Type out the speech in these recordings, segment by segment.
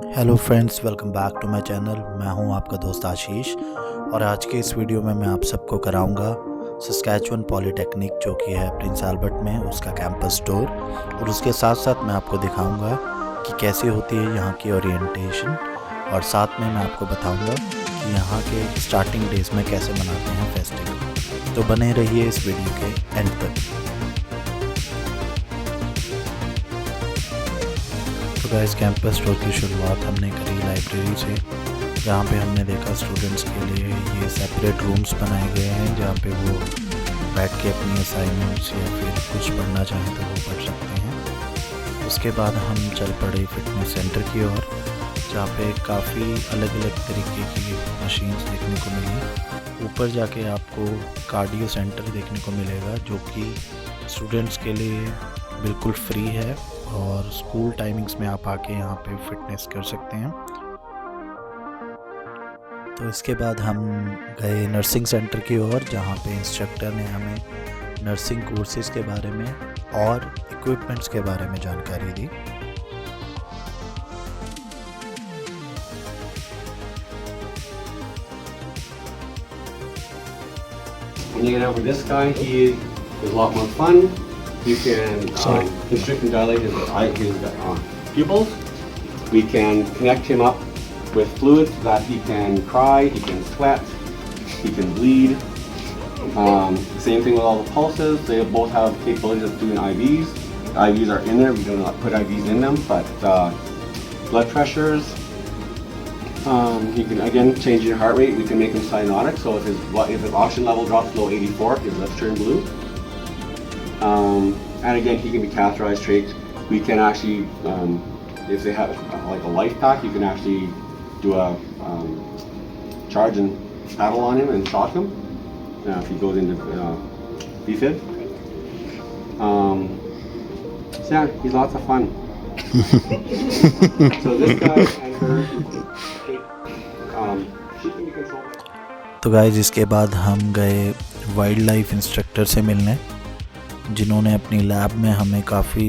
Hello friends, welcome back to my channel. मैं हूं आपका दोस्त आशीष और आज के इस वीडियो में मैं आप सबको कराऊंगा सस्कैचुअन पॉलीटेक्निक जो कि है प्रिंस एल्बर्ट में, उसका कैंपस टूर। और उसके साथ साथ मैं आपको दिखाऊंगा कि कैसे होती है यहाँ की ओरिएंटेशन, और साथ में मैं आपको बताऊंगा कि यहाँ के स्टार्टिंग डेज में कैसे मनाते हैं फेस्टिवल। तो बने रहिए इस वीडियो के एंड तक। तो गाइस, कैंपस टूर की शुरुआत हमने करी लाइब्रेरी से, जहाँ पे हमने देखा स्टूडेंट्स के लिए ये सेपरेट रूम्स बनाए गए हैं जहाँ पे वो बैठ के अपनी असाइनमेंट्स या फिर कुछ पढ़ना चाहें तो वो पढ़ सकते हैं। उसके बाद हम चल पड़े फिटनेस सेंटर की ओर, जहाँ पे काफ़ी अलग अलग तरीके की मशीन्स देखने को मिली। ऊपर जाके आपको कार्डियो सेंटर देखने को मिलेगा जो कि स्टूडेंट्स के लिए बिल्कुल फ्री है और स्कूल टाइमिंग्स में आप आके यहाँ पे फिटनेस कर सकते हैं। तो इसके बाद हम गए नर्सिंग सेंटर की ओर, जहाँ पे इंस्ट्रक्टर ने हमें नर्सिंग कोर्सेज के बारे में और इक्विपमेंट्स के बारे में जानकारी दी। Hanging out with this guy, he is a lot more fun. You can constrict and dilate his pupils. We can connect him up with fluids so that he can cry, he can sweat, he can bleed. Same thing with all the pulses. They both have capabilities of doing IVs. IVs are in there. We do not put IVs in them, but blood pressures. He can again change your heart rate. We can make him cyanotic. So if his oxygen level drops below 84, his lips turn blue. And again, he can be catheterized, trached. We can actually, if they have like a life pack, you can actually do a charge and paddle on him and shock him if he goes into BFib. So yeah, he's lots of fun. So this guy and her, she can be controlled. तो guys, इसके बाद हम गए wild life instructor से मिलने, जिन्होंने अपनी lab में हमें काफ़ी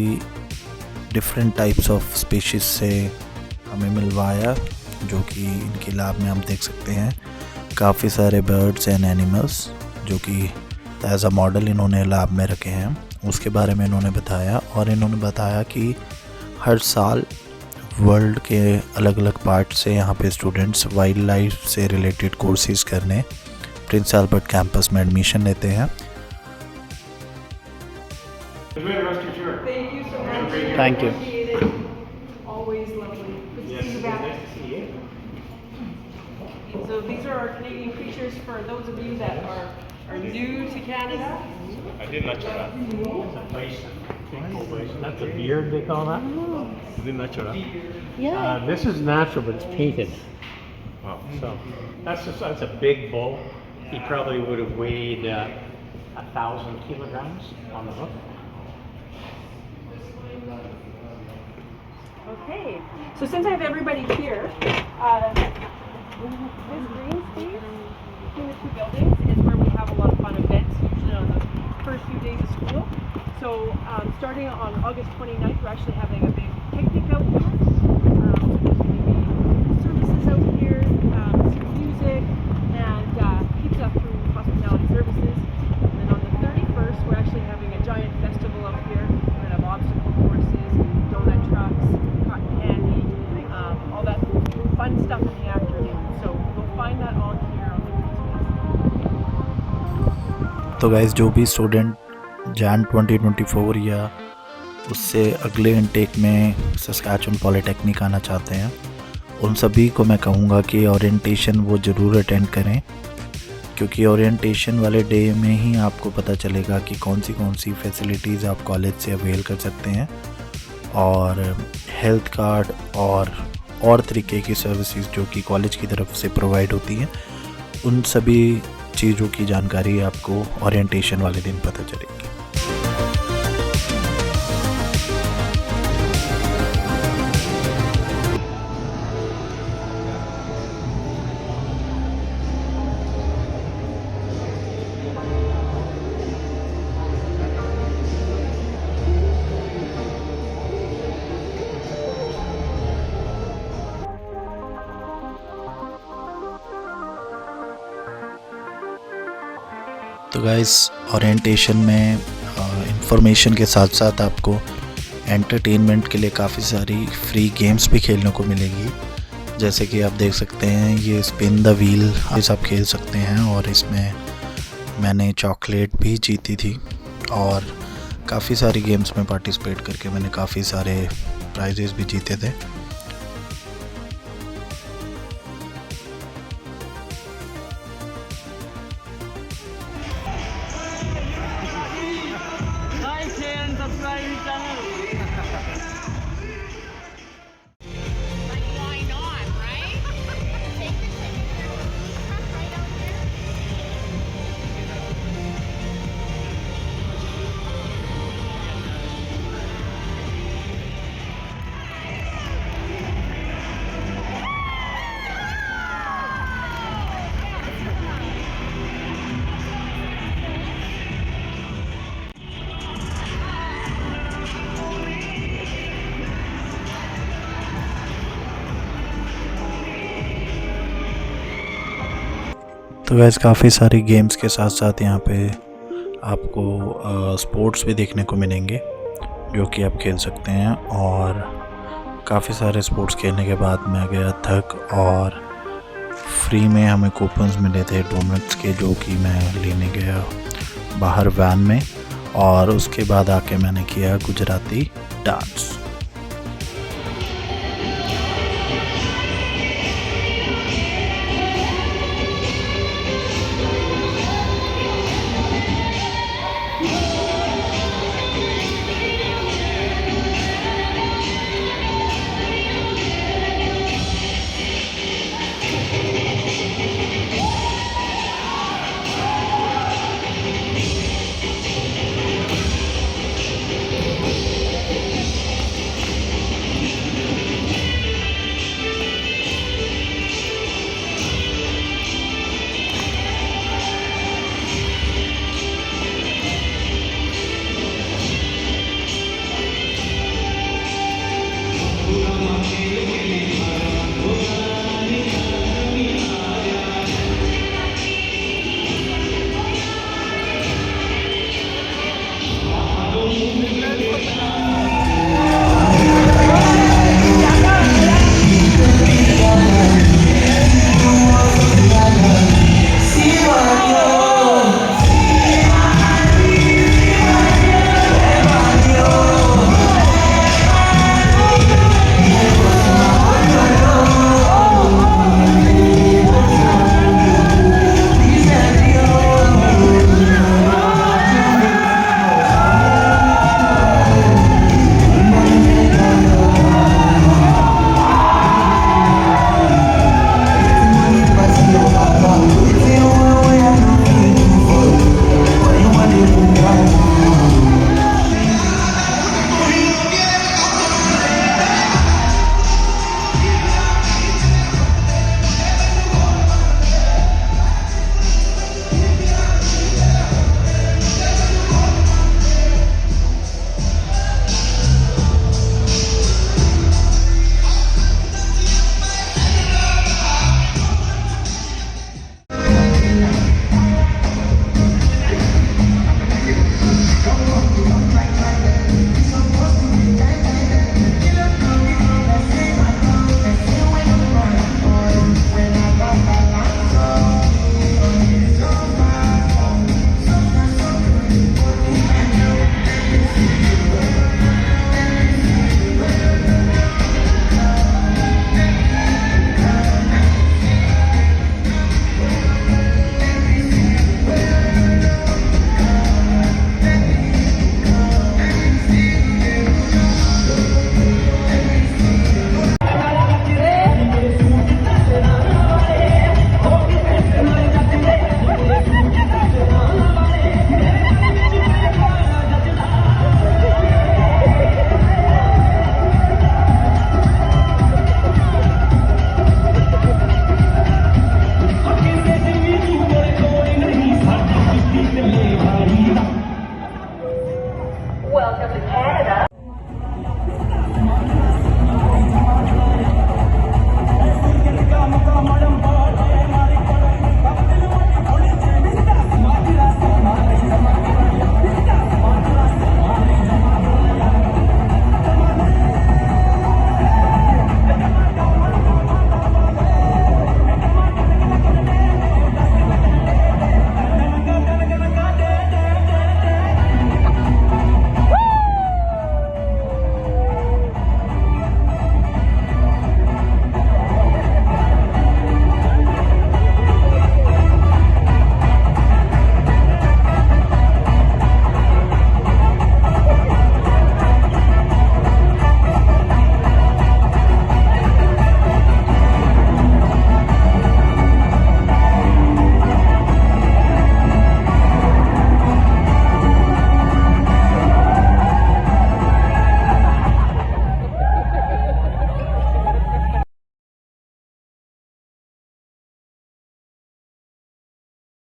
डिफरेंट टाइप्स ऑफ स्पीशीज़ से हमें मिलवाया, जो कि इनकी लैब में हम देख सकते हैं काफ़ी सारे बर्ड्स एंड एनिमल्स जो कि एज अ मॉडल इन्होंने लैब में रखे हैं। उसके बारे में इन्होंने बताया, और इन्होंने बताया कि हर साल वर्ल्ड के अलग अलग पार्ट से यहाँ पे स्टूडेंट्स वाइल्ड लाइफ से रिलेटेड कोर्सेज करने प्रिंस एल्बर्ट कैंपस में एडमिशन लेते हैं। Thank you so much. Thank you. Appreciate it. Always lovely. Good to see you back. Nice to see you. So these are our Canadian creatures for those of you that are new to Canada. I did natural. That's a beard they call that? I did natural. Yeah. This is natural, but it's painted. Wow. So that's a big bull. He probably would have weighed 1,000 kilograms on the hoof. Okay. So since I have everybody here, this green space between the two buildings is where we have a lot of fun events, usually on the first few days of school. So starting on August 29th, we're actually having a big picnic out here. There's going to be services out here, some music, and pizza through hospitality services. And then on the 31st, we're actually having a giant festival out here. We're going to have obstacle courses, donut trucks, cotton candy, all that fun stuff in the afternoon. So you'll find that all here on the green space. तो guys, जो भी student Jain 2024 या उससे अगले intake में Saskatchewan polytechnic आना चाहते हैं, उन सभी को मैं कहूँगा कि ओरिएंटेशन वो ज़रूर अटेंड करें, क्योंकि ओरिएंटेशन वाले डे में ही आपको पता चलेगा कि कौन सी फैसिलिटीज़ आप कॉलेज से अवेल कर सकते हैं, और हेल्थ कार्ड और तरीके की सर्विसेज जो कि कॉलेज की तरफ से प्रोवाइड होती हैं, उन सभी चीज़ों की जानकारी आपको ओरिएंटेशन वाले दिन पता चलेगी। तो गाइस ओरिएंटेशन में इंफॉर्मेशन के साथ साथ आपको एंटरटेनमेंट के लिए काफ़ी सारी फ्री गेम्स भी खेलने को मिलेगी। जैसे कि आप देख सकते हैं ये स्पिन द व्हील आप खेल सकते हैं, और इसमें मैंने चॉकलेट भी जीती थी और काफ़ी सारी गेम्स में पार्टिसिपेट करके मैंने काफ़ी सारे प्राइजेस भी जीते थे। तो वैसे काफ़ी सारी गेम्स के साथ साथ यहाँ पे आपको स्पोर्ट्स भी देखने को मिलेंगे जो कि आप खेल सकते हैं। और काफ़ी सारे स्पोर्ट्स खेलने के बाद मैं गया थक, और फ्री में हमें कूपन्स मिले थे डोनट्स के, जो कि मैं लेने गया बाहर वैन में, और उसके बाद आके मैंने किया गुजराती डांस।